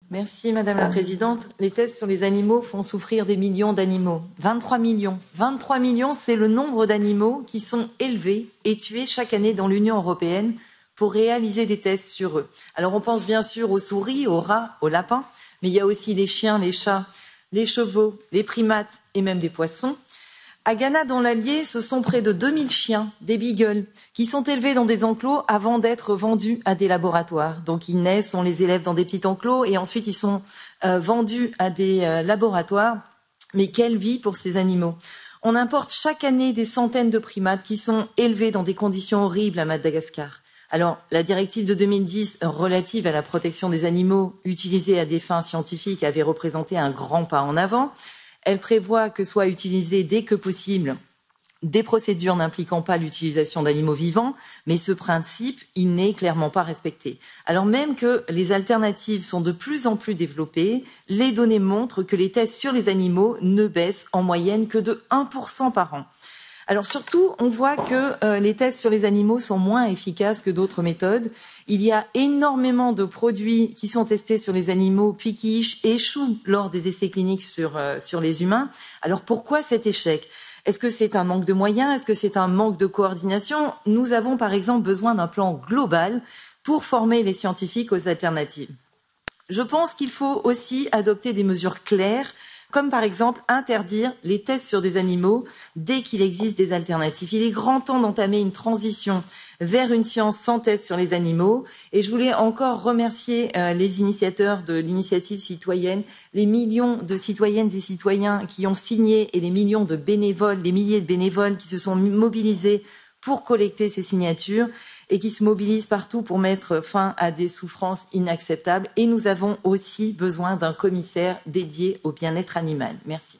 Merci Madame la Présidente. Les tests sur les animaux font souffrir des millions d'animaux. 23 millions. 23 millions, c'est le nombre d'animaux qui sont élevés et tués chaque année dans l'Union européenne pour réaliser des tests sur eux. Alors on pense bien sûr aux souris, aux rats, aux lapins, mais il y a aussi les chiens, les chats, les chevaux, les primates et même des poissons. À Ghana, dans l'Allier, ce sont près de 2000 chiens, des beagles, qui sont élevés dans des enclos avant d'être vendus à des laboratoires. Donc ils naissent, on les élève dans des petits enclos et ensuite ils sont vendus à des laboratoires. Mais quelle vie pour ces animaux! On importe chaque année des centaines de primates qui sont élevés dans des conditions horribles à Madagascar. Alors, la directive de 2010 relative à la protection des animaux utilisés à des fins scientifiques avait représenté un grand pas en avant. Elle prévoit que soient utilisées dès que possible des procédures n'impliquant pas l'utilisation d'animaux vivants, mais ce principe, il n'est clairement pas respecté. Alors même que les alternatives sont de plus en plus développées, les données montrent que les tests sur les animaux ne baissent en moyenne que de 1% par an. Alors surtout, on voit que les tests sur les animaux sont moins efficaces que d'autres méthodes. Il y a énormément de produits qui sont testés sur les animaux puis qui échouent lors des essais cliniques sur les humains. Alors pourquoi cet échec ? Est-ce que c'est un manque de moyens ? Est-ce que c'est un manque de coordination ? Nous avons par exemple besoin d'un plan global pour former les scientifiques aux alternatives. Je pense qu'il faut aussi adopter des mesures claires, comme par exemple interdire les tests sur des animaux dès qu'il existe des alternatives. Il est grand temps d'entamer une transition vers une science sans tests sur les animaux. Et je voulais encore remercier les initiateurs de l'initiative citoyenne, les millions de citoyennes et citoyens qui ont signé et les millions de bénévoles, les milliers de bénévoles qui se sont mobilisés pour collecter ces signatures et qui se mobilisent partout pour mettre fin à des souffrances inacceptables. Et nous avons aussi besoin d'un commissaire dédié au bien-être animal. Merci.